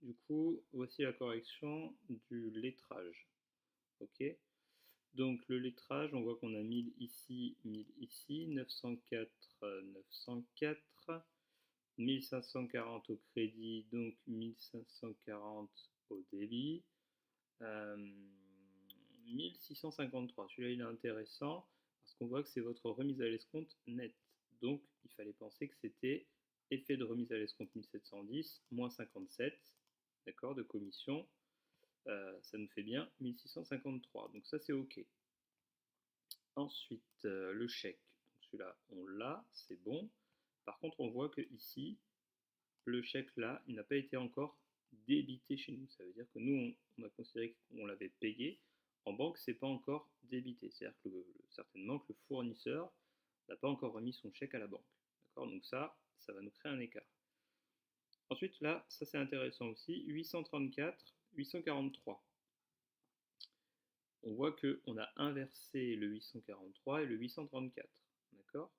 du coup, voici la correction du lettrage. Ok. Donc le lettrage, on voit qu'on a 1000 ici, 1000 ici, 904, 904, 1540 au crédit, donc 1540 au débit, 1653. Celui-là, il est intéressant parce qu'on voit que c'est votre remise à l'escompte nette. Donc, il fallait penser que c'était effet de remise à l'escompte 1710 moins 57, d'accord, de commission. Ça nous fait bien 1653. Donc ça, c'est OK. Ensuite, le chèque. Celui-là, on l'a, c'est bon. Par contre, on voit que ici, le chèque là, il n'a pas été encore débité chez nous. Ça veut dire que nous, on a considéré qu'on l'avait payé. En banque, c'est pas encore débité. C'est-à-dire que certainement que le fournisseur n'a pas encore remis son chèque à la banque. D'accord. Donc ça va nous créer un écart. Ensuite, là, ça c'est intéressant aussi. 834, 843. On voit qu'on a inversé le 843 et le 834. D'accord.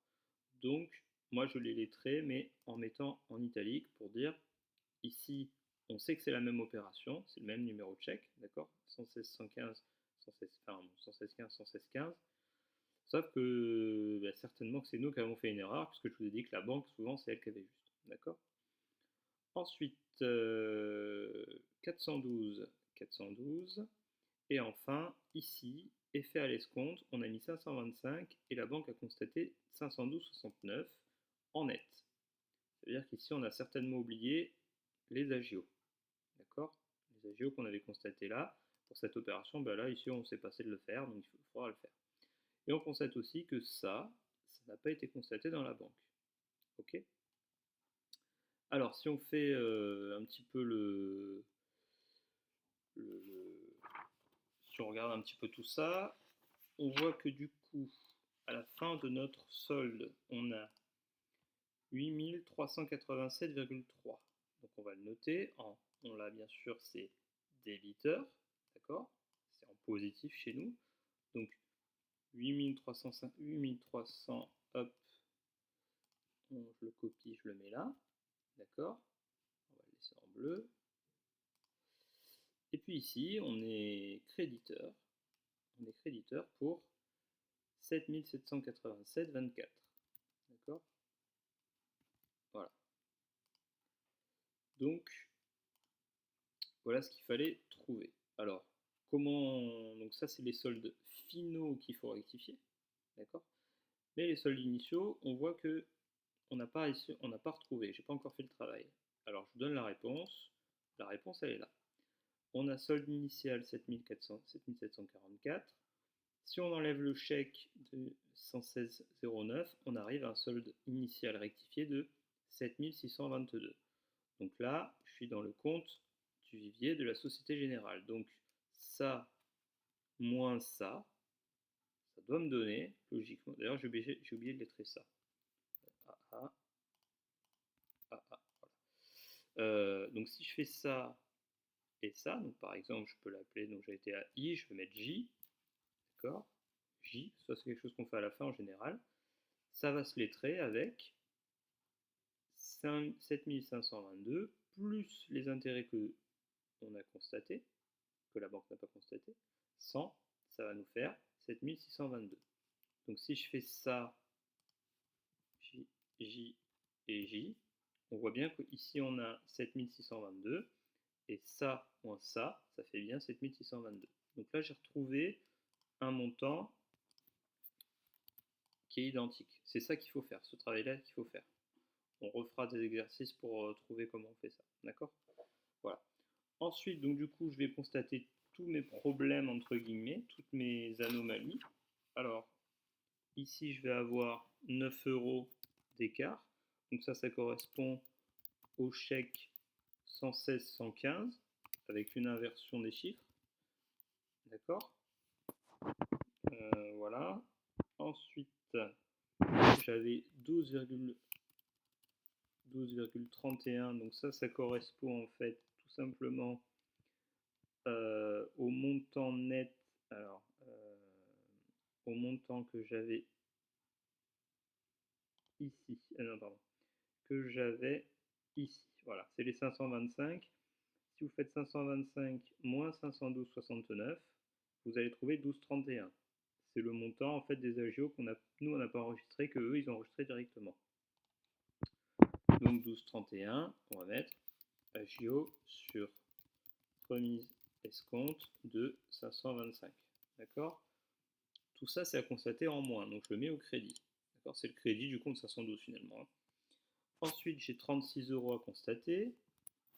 Donc, moi je l'ai lettré, mais en mettant en italique pour dire ici, on sait que c'est la même opération, c'est le même numéro de chèque, d'accord, 116 115, 116, enfin, 116 15, 116 15. Sauf que certainement que c'est nous qui avons fait une erreur, puisque je vous ai dit que la banque, souvent, c'est elle qui avait juste. D'accord. Ensuite, 412, 412. Et enfin, ici, effet à l'escompte, on a mis 525 et la banque a constaté 512,69 en net. Ça veut dire qu'ici, on a certainement oublié les agios. D'accord. Les agios qu'on avait constatés là. Pour cette opération, ben là, ici, on s'est passé de le faire, donc il faudra le faire. Et on constate aussi que ça n'a pas été constaté dans la banque. Ok. Alors, si on fait un petit peu si on regarde un petit peu tout ça, on voit que du coup, à la fin de notre solde, on a 8387,3. Donc on va le noter on l'a bien sûr, c'est débiteur, d'accord. C'est en positif chez nous. Donc 8300, 8300, hop, je le copie, je le mets là, d'accord. On va le laisser en bleu. Et puis ici, on est créditeur. On est créditeur pour 7787,24. D'accord. Voilà. Donc, voilà ce qu'il fallait trouver. Alors, comment. Donc, ça, c'est les soldes finaux qu'il faut rectifier. D'accord. Mais les soldes initiaux, on voit que on n'a pas retrouvé. J'ai pas encore fait le travail. Alors, je vous donne la réponse. La réponse, elle est là. On a solde initial 7400, 7744. Si on enlève le chèque de 116,09, on arrive à un solde initial rectifié de 7622. Donc là, je suis dans le compte du vivier de la Société Générale. Donc ça moins ça doit me donner, logiquement, d'ailleurs j'ai oublié de lettrer ça. Voilà. Donc si je fais ça et ça, donc par exemple je peux l'appeler, donc j'ai été à I, je vais mettre J, d'accord, J, ça c'est quelque chose qu'on fait à la fin en général, ça va se lettrer avec 7522 plus les intérêts que on a constaté, que la banque n'a pas constaté, 100, ça va nous faire 7622. Donc si je fais ça, J, J et J, on voit bien qu'ici on a 7622, et ça moins ça fait bien 7622. Donc là j'ai retrouvé un montant qui est identique. C'est ça qu'il faut faire, ce travail-là qu'il faut faire. On refera des exercices pour trouver comment on fait ça. D'accord. Voilà. Ensuite, donc du coup, je vais constater tous mes problèmes, entre guillemets, toutes mes anomalies. Alors, ici, je vais avoir 9 euros d'écart. Donc ça correspond au chèque 116-115, avec une inversion des chiffres. D'accord. Voilà. Ensuite, j'avais 12,31. Donc ça correspond en fait tout simplement au montant net, alors au montant que j'avais ici, non pardon, que j'avais ici, voilà, c'est les 525. Si vous faites 525 moins 512,69, vous allez trouver 12,31. C'est le montant en fait des agios nous on n'a pas enregistré, que eux ils ont enregistré directement. Donc 12,31, on va mettre agio sur remise escompte de 525. D'accord? Tout ça c'est à constater en moins, donc je le mets au crédit. D'accord? C'est le crédit du compte 512 finalement. Ensuite j'ai 36 € à constater.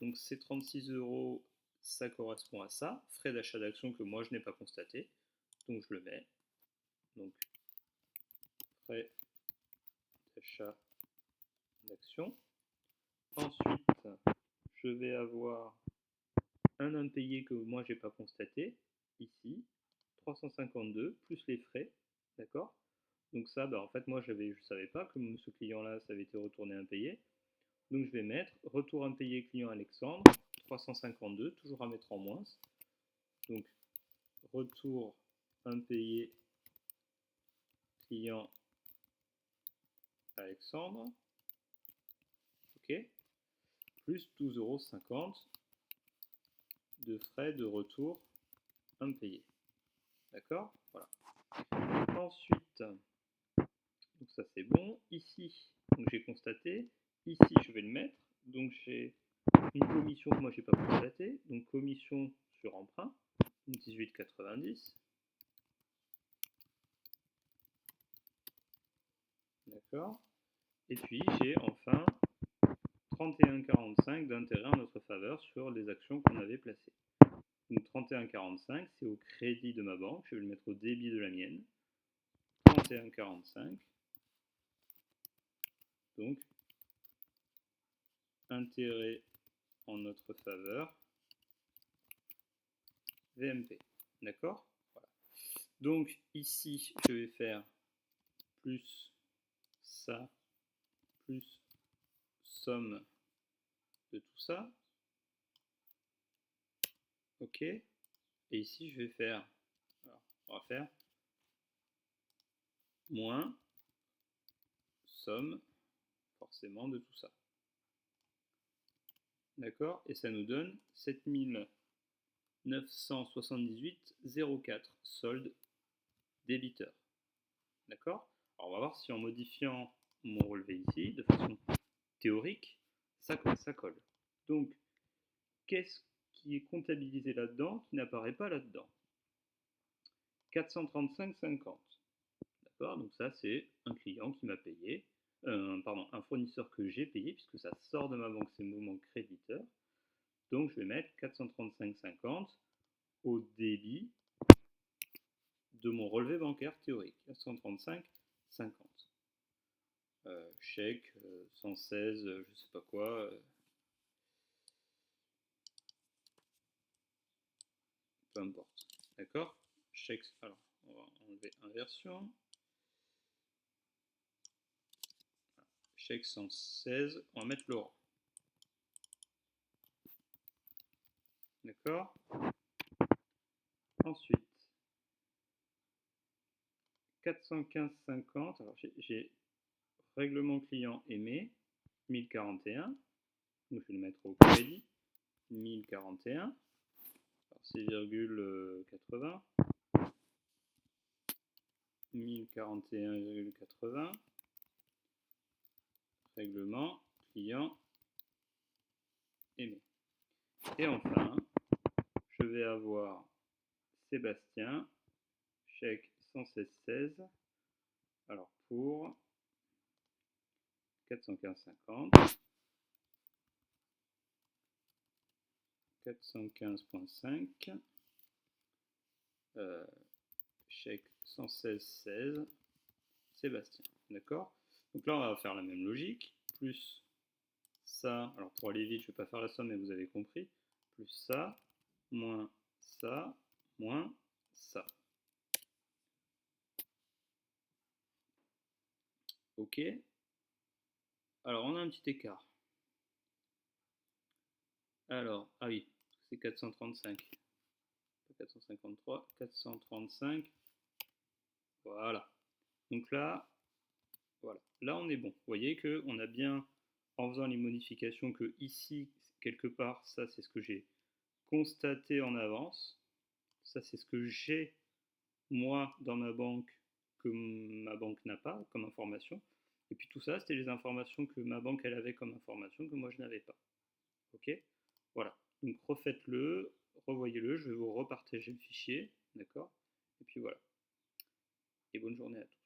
Donc ces 36 €, ça correspond à ça, frais d'achat d'action que moi je n'ai pas constaté, donc je le mets. Donc frais d'achat d'action. Ensuite, je vais avoir un impayé que moi j'ai pas constaté, ici, 352 plus les frais, d'accord? Donc ça, en fait moi je savais pas que ce client-là, ça avait été retourné impayé. Donc je vais mettre retour impayé client Alexandre, 352, toujours à mettre en moins. Donc retour impayé client Alexandre, ok, plus 12,50 € de frais de retour impayé. D'accord? Voilà. Ensuite, donc ça c'est bon. Ici, j'ai constaté. Ici, je vais le mettre. Donc j'ai une commission que moi j'ai pas constatée. Donc commission sur emprunt, 18,90. D'accord? Et puis j'ai enfin 31,45 d'intérêt en notre faveur sur les actions qu'on avait placées. Donc 31,45, c'est au crédit de ma banque. Je vais le mettre au débit de la mienne. 31,45. Donc intérêt en notre faveur. VMP. D'accord? Voilà. Donc ici, je vais faire plus ça, plus somme de tout ça. Ok. Et ici, je vais faire, alors, on va faire moins somme forcément de tout ça. D'accord? Et ça nous donne 7978,04 solde débiteur. D'accord? Alors on va voir si en modifiant mon relevé ici, de façon théorique, ça colle. Donc, qu'est-ce qui est comptabilisé là-dedans qui n'apparaît pas là-dedans? 435,50. D'accord? Donc ça, c'est un client qui m'a payé, un fournisseur que j'ai payé, puisque ça sort de ma banque, c'est mon créditeur. Donc je vais mettre 435,50 au débit de mon relevé bancaire théorique. 435,50. Chèque 116, je sais pas quoi. Peu importe. D'accord? Chèque, alors, on va enlever inversion. Chèque 116, on va mettre le rang. D'accord? Ensuite, 415,50, alors j'ai règlement client aimé, 1041, donc je vais le mettre au crédit, 1041, 6,80, 1041,80, règlement client aimé. Et enfin, je vais avoir Sébastien, chèque 116,16, alors pour 415,50, 415,5, chèque 116,16, Sébastien. D'accord? Donc là, on va faire la même logique, plus ça, alors pour aller vite, je ne vais pas faire la somme, mais vous avez compris, plus ça, moins ça, moins ça. Ok? Alors, on a un petit écart. Alors, ah oui, c'est 435. 453, 435. Voilà. Donc là, voilà. Là, on est bon. Vous voyez qu'on a bien, en faisant les modifications, que ici, quelque part, ça, c'est ce que j'ai constaté en avance. Ça, c'est ce que j'ai, moi, dans ma banque, que ma banque n'a pas comme information. Et puis tout ça, c'était les informations que ma banque, elle avait comme information que moi, je n'avais pas. Ok? Voilà. Donc refaites-le, revoyez-le, je vais vous repartager le fichier, d'accord? Et puis voilà. Et bonne journée à tous.